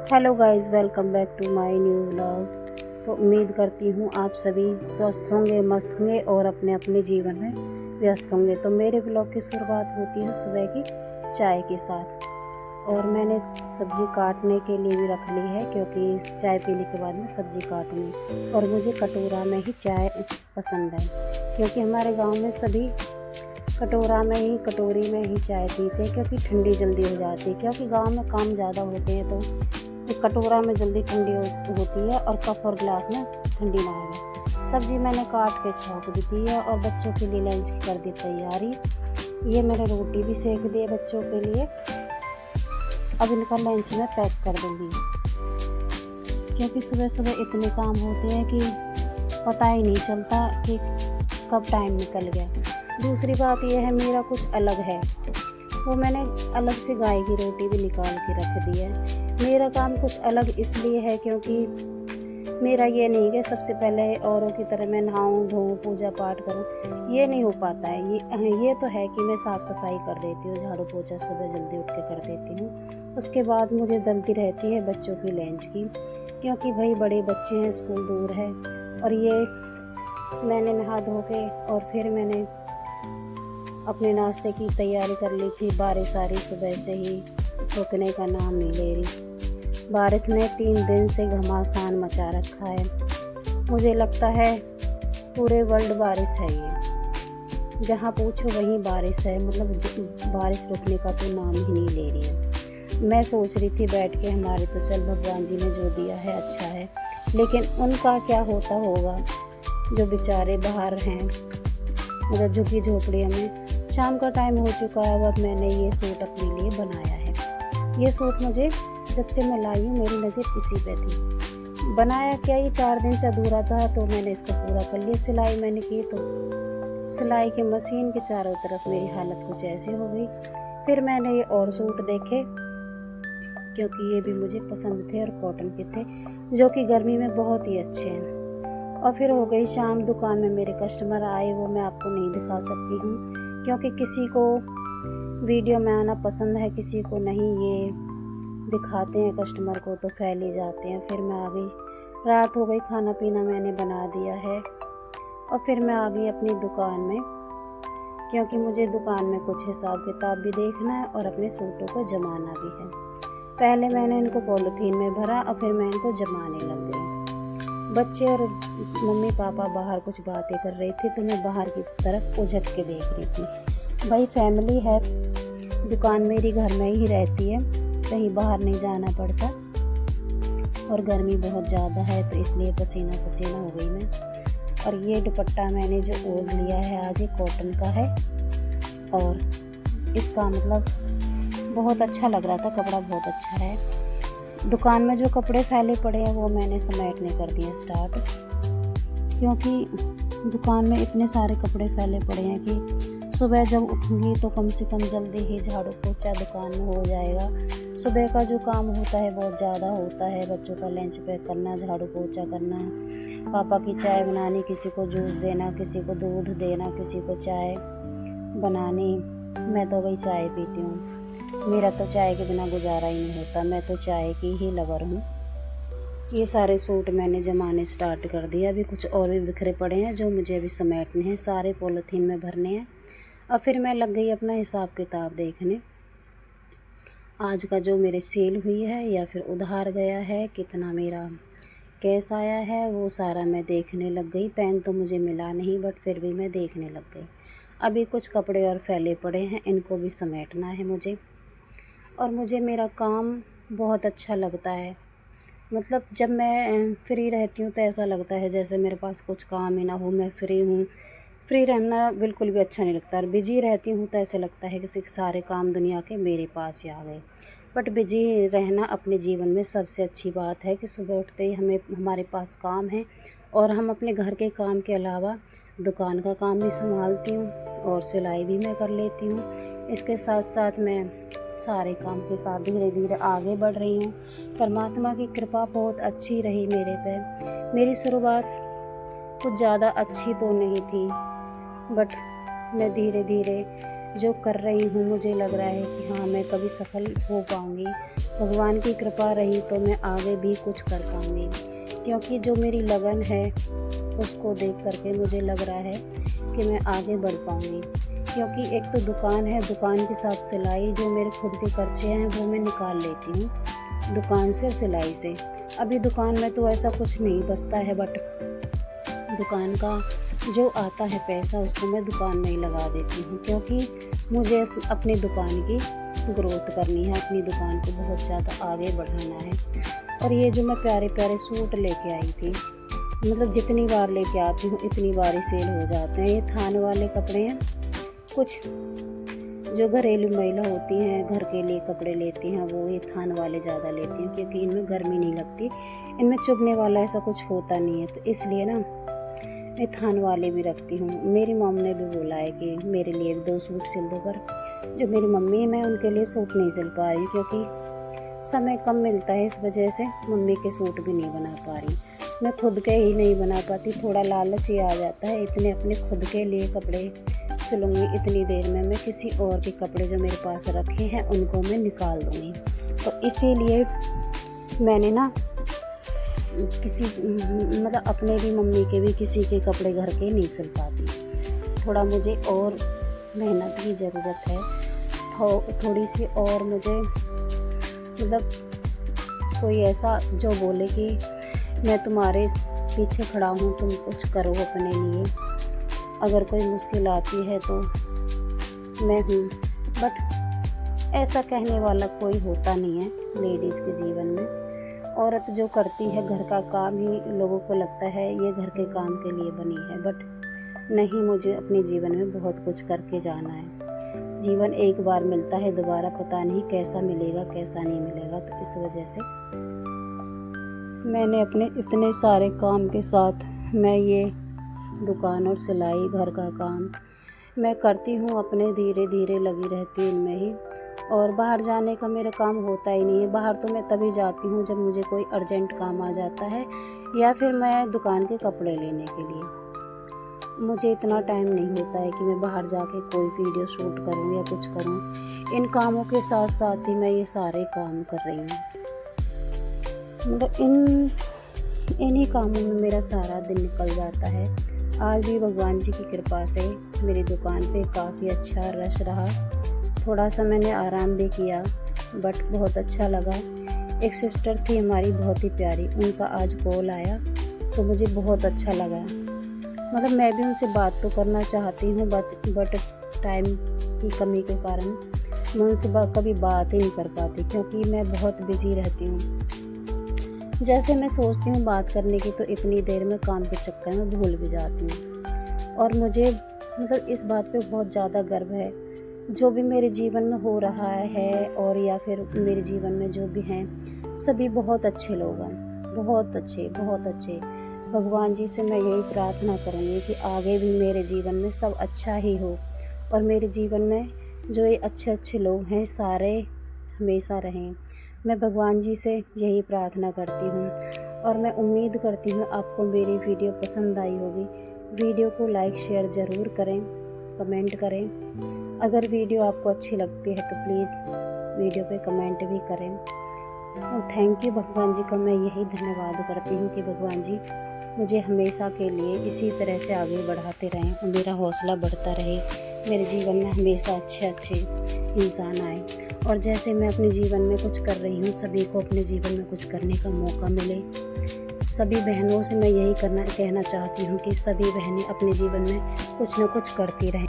Hello guys, welcome back to my new vlog. तो उम्मीद करती हूँ आप सभी स्वस्थ होंगे, मस्त होंगे और अपने अपने जीवन में व्यस्त होंगे। तो मेरे व्लॉग की शुरुआत होती है सुबह की चाय के साथ। और मैंने सब्ज़ी काटने के लिए भी रख ली है, क्योंकि चाय पीने के बाद में सब्ज़ी काटूँगी। और मुझे कटोरा में ही चाय पसंद है, क्योंकि हमारे गाँव में सभी कटोरी में ही चाय पीते हैं, क्योंकि ठंडी जल्दी हो जाती है। क्योंकि गांव में काम ज़्यादा होते हैं तो कटोरा में जल्दी ठंडी होती है और कप और गिलास में ठंडी ना हो। सब्जी मैंने काट के छौंक दी थी है और बच्चों के लिए लंच की कर दी तैयारी। ये मैंने रोटी भी सेक दी है बच्चों के लिए। अब इनका लंच में पैक कर दूँगी, क्योंकि सुबह सुबह इतने काम होते हैं कि पता ही नहीं चलता कि कब टाइम निकल गया। दूसरी बात यह है, मेरा कुछ अलग है, वो मैंने अलग से गाय की रोटी भी निकाल के रख दी है। मेरा काम कुछ अलग इसलिए है क्योंकि मेरा ये नहीं कि सबसे पहले औरों की तरह मैं नहाऊं धोऊं पूजा पाठ करूं, ये नहीं हो पाता है। ये तो है कि मैं साफ़ सफाई कर देती हूँ, झाड़ू पोछा सुबह जल्दी उठ के कर देती हूँ। उसके बाद मुझे जल्दी रहती है बच्चों की लंच की, क्योंकि भाई बड़े बच्चे हैं, स्कूल दूर है। और ये मैंने नहा धो के और फिर मैंने अपने नाश्ते की तैयारी कर ली थी। बारिश आ रही सुबह से ही, रुकने का नाम नहीं ले रही। बारिश ने 3 दिन से घमासान मचा रखा है। मुझे लगता है पूरे वर्ल्ड बारिश है, ये जहाँ पूछो वहीं बारिश है। मतलब बारिश रुकने का तो नाम ही नहीं ले रही है। मैं सोच रही थी बैठ के, हमारे तो चल भगवान जी ने जो दिया है अच्छा है, लेकिन उनका क्या होता होगा जो बेचारे बाहर हैं, मतलब झुग्गी झोपड़ियों में। शाम का टाइम हो चुका है। अब मैंने ये सूट अपने लिए बनाया है। ये सूट मुझे जब से मैं लाई हूँ मेरी नज़र इसी पे थी। बनाया क्या, ये 4 दिन से अधूरा था तो मैंने इसको पूरा कर लिया। सिलाई मैंने की तो सिलाई की मशीन के चारों तरफ मेरी हालत कुछ ऐसी हो गई। फिर मैंने ये और सूट देखे, क्योंकि ये भी मुझे पसंद थे और कॉटन के थे, जो कि गर्मी में बहुत ही अच्छे हैं। और फिर हो गई शाम, दुकान में मेरे कस्टमर आए, वो मैं आपको नहीं दिखा सकती हूँ, क्योंकि किसी को वीडियो में आना पसंद है, किसी को नहीं। ये दिखाते हैं कस्टमर को तो फैल ही जाते हैं। फिर मैं आ गई, रात हो गई, खाना पीना मैंने बना दिया है और फिर मैं आ गई अपनी दुकान में, क्योंकि मुझे दुकान में कुछ हिसाब किताब भी देखना है और अपने सूटों को जमाना भी है। पहले मैंने इनको पॉलीथीन में भरा और फिर मैं इनको जमाने लग गई। बच्चे और मम्मी पापा बाहर कुछ बातें कर रही थी तो मैं बाहर की तरफ उझट के देख रही थी। भाई फैमिली है, दुकान मेरी घर में ही रहती है, कहीं बाहर नहीं जाना पड़ता। और गर्मी बहुत ज़्यादा है तो इसलिए पसीना पसीना हो गई मैं। और ये दुपट्टा मैंने जो ओढ़ लिया है आज, ये कॉटन का है और इसका मतलब बहुत अच्छा लग रहा था, कपड़ा बहुत अच्छा है। दुकान में जो कपड़े फैले पड़े हैं वो मैंने समेटने कर दिए स्टार्ट, क्योंकि दुकान में इतने सारे कपड़े फैले पड़े हैं कि सुबह जब उठूँगी तो कम से कम जल्दी ही झाड़ू पोछा दुकान में हो जाएगा। सुबह का जो काम होता है बहुत ज़्यादा होता है, बच्चों का लंच पैक करना, झाड़ू पोछा करना, पापा की चाय बनानी, किसी को जूस देना, किसी को दूध देना, किसी को चाय बनानी। मैं तो वही चाय पीती हूँ, मेरा तो चाय के बिना गुजारा ही नहीं होता, मैं तो चाय की ही लवर हूँ। ये सारे सूट मैंने जमाने स्टार्ट कर दिया। अभी कुछ और भी बिखरे पड़े हैं जो मुझे अभी समेटने हैं, सारे पॉलीथीन में भरने हैं। और फिर मैं लग गई अपना हिसाब किताब देखने, आज का जो मेरे सेल हुई है या फिर उधार गया है, कितना मेरा कैश आया है, वो सारा मैं देखने लग गई। पेन तो मुझे मिला नहीं, बट फिर भी मैं देखने लग गई। अभी कुछ कपड़े और फैले पड़े हैं, इनको भी समेटना है मुझे। और मुझे मेरा काम बहुत अच्छा लगता है। मतलब जब मैं फ्री रहती हूँ तो ऐसा लगता है जैसे मेरे पास कुछ काम ही ना हो, मैं फ्री हूँ। फ्री रहना बिल्कुल भी अच्छा नहीं लगता। और बिजी रहती हूँ तो ऐसा लगता है कि सारे काम दुनिया के मेरे पास ही आ गए। बट बिजी रहना अपने जीवन में सबसे अच्छी बात है कि सुबह उठते ही हमारे पास काम है और हम अपने घर के काम के अलावा दुकान का काम भी संभालती हूँ और सिलाई भी मैं कर लेती हूँ। इसके साथ साथ मैं सारे काम के साथ धीरे धीरे आगे बढ़ रही हूँ। परमात्मा की कृपा बहुत अच्छी रही मेरे पे। मेरी शुरुआत कुछ ज़्यादा अच्छी तो नहीं थी, बट मैं धीरे धीरे जो कर रही हूँ मुझे लग रहा है कि हाँ मैं कभी सफल हो पाऊँगी। भगवान की कृपा रही तो मैं आगे भी कुछ कर पाऊँगी, क्योंकि जो मेरी लगन है उसको देख करके मुझे लग रहा है कि मैं आगे बढ़ पाऊँगी। क्योंकि एक तो दुकान है, दुकान के साथ सिलाई, जो मेरे खुद के खर्चे हैं वो मैं निकाल लेती हूँ दुकान से और सिलाई से। अभी दुकान में तो ऐसा कुछ नहीं बचता है, बट दुकान का जो आता है पैसा उसको मैं दुकान में ही लगा देती हूँ, क्योंकि मुझे अपनी दुकान की ग्रोथ करनी है, अपनी दुकान को बहुत ज़्यादा आगे बढ़ाना है। और ये जो मैं प्यारे प्यारे सूट लेके आई थी, मतलब जितनी बार लेके आती हूँ इतनी बार ही सेल हो जाते हैं। ये थान वाले कपड़े हैं, कुछ जो घरेलू महिला होती हैं घर के लिए कपड़े लेती हैं वो ये थान वाले ज़्यादा लेती हैं, क्योंकि इनमें गर्मी नहीं लगती, इनमें चुभने वाला ऐसा कुछ होता नहीं है, तो इसलिए ना मैं थान वाले भी रखती हूँ। मेरी मॉम ने भी बोला है कि मेरे लिए 2 सूट सिल दो, पर जो मेरी मम्मी है मैं उनके लिए सूट नहीं सिल पा रही, क्योंकि समय कम मिलता है, इस वजह से मम्मी के सूट भी नहीं बना पा रही। मैं खुद के ही नहीं बना पाती, थोड़ा लालच ही आ जाता है, इतने अपने खुद के लिए कपड़े सिलूँगी इतनी देर में मैं किसी और के कपड़े जो मेरे पास रखे हैं उनको मैं निकाल दूँगी। तो इसीलिए मैंने ना किसी मतलब अपने भी मम्मी के भी किसी के कपड़े घर के नहीं सिल पाती। थोड़ा मुझे और मेहनत की ज़रूरत है, थोड़ी सी और मुझे मतलब कोई ऐसा जो बोले कि मैं तुम्हारे पीछे खड़ा हूँ, तुम कुछ करो अपने लिए, अगर कोई मुश्किल आती है तो मैं हूँ। बट ऐसा कहने वाला कोई होता नहीं है लेडीज़ के जीवन में। औरत जो करती है घर का काम ही लोगों को लगता है ये घर के काम के लिए बनी है, बट नहीं, मुझे अपने जीवन में बहुत कुछ करके जाना है। जीवन एक बार मिलता है, दोबारा पता नहीं कैसा मिलेगा कैसा नहीं मिलेगा। तो इस वजह से मैंने अपने इतने सारे काम के साथ मैं ये दुकान और सिलाई घर का काम मैं करती हूँ, अपने धीरे धीरे लगी रहती हूँ इनमें ही। और बाहर जाने का मेरा काम होता ही नहीं है। बाहर तो मैं तभी जाती हूँ जब मुझे कोई अर्जेंट काम आ जाता है, या फिर मैं दुकान के कपड़े लेने के लिए। मुझे इतना टाइम नहीं होता है कि मैं बाहर जाके कोई वीडियो शूट करूँ या कुछ करूँ। इन कामों के साथ साथ ही मैं ये सारे काम कर रही हूँ, मतलब इन्हीं कामों में मेरा सारा दिन निकल जाता है। आज भी भगवान जी की कृपा से मेरी दुकान पे काफ़ी अच्छा रश रहा। थोड़ा सा मैंने आराम भी किया, बट बहुत अच्छा लगा। एक सिस्टर थी हमारी बहुत ही प्यारी, उनका आज कॉल आया तो मुझे बहुत अच्छा लगा। मतलब मैं भी उनसे बात तो करना चाहती हूँ, बट टाइम की कमी के कारण मैं उनसे कभी बात ही नहीं कर पाती, क्योंकि मैं बहुत बिजी रहती हूँ। जैसे मैं सोचती हूँ बात करने की तो इतनी देर में काम के चक्कर में भूल भी जाती हूँ। और मुझे मतलब इस बात पे बहुत ज़्यादा गर्व है, जो भी मेरे जीवन में हो रहा है और या फिर मेरे जीवन में जो भी हैं सभी बहुत अच्छे लोग हैं, बहुत अच्छे। भगवान जी से मैं यही प्रार्थना करूँगी कि आगे भी मेरे जीवन में सब अच्छा ही हो, और मेरे जीवन में जो ये अच्छे लोग हैं सारे हमेशा रहें। मैं भगवान जी से यही प्रार्थना करती हूँ, और मैं उम्मीद करती हूँ आपको मेरी वीडियो पसंद आई होगी। वीडियो को लाइक शेयर ज़रूर करें, कमेंट करें। अगर वीडियो आपको अच्छी लगती है तो प्लीज़ वीडियो पे कमेंट भी करें। और थैंक यू भगवान जी का मैं यही धन्यवाद करती हूँ कि भगवान जी मुझे हमेशा के लिए इसी तरह से आगे बढ़ाते रहें और मेरा हौसला बढ़ता रहे, मेरे जीवन में हमेशा अच्छे इंसान आए। और जैसे मैं अपने जीवन में कुछ कर रही हूँ, सभी को अपने जीवन में कुछ करने का मौका मिले। सभी बहनों से मैं यही कहना चाहती हूँ कि सभी बहनें अपने जीवन में कुछ न कुछ करती रहें।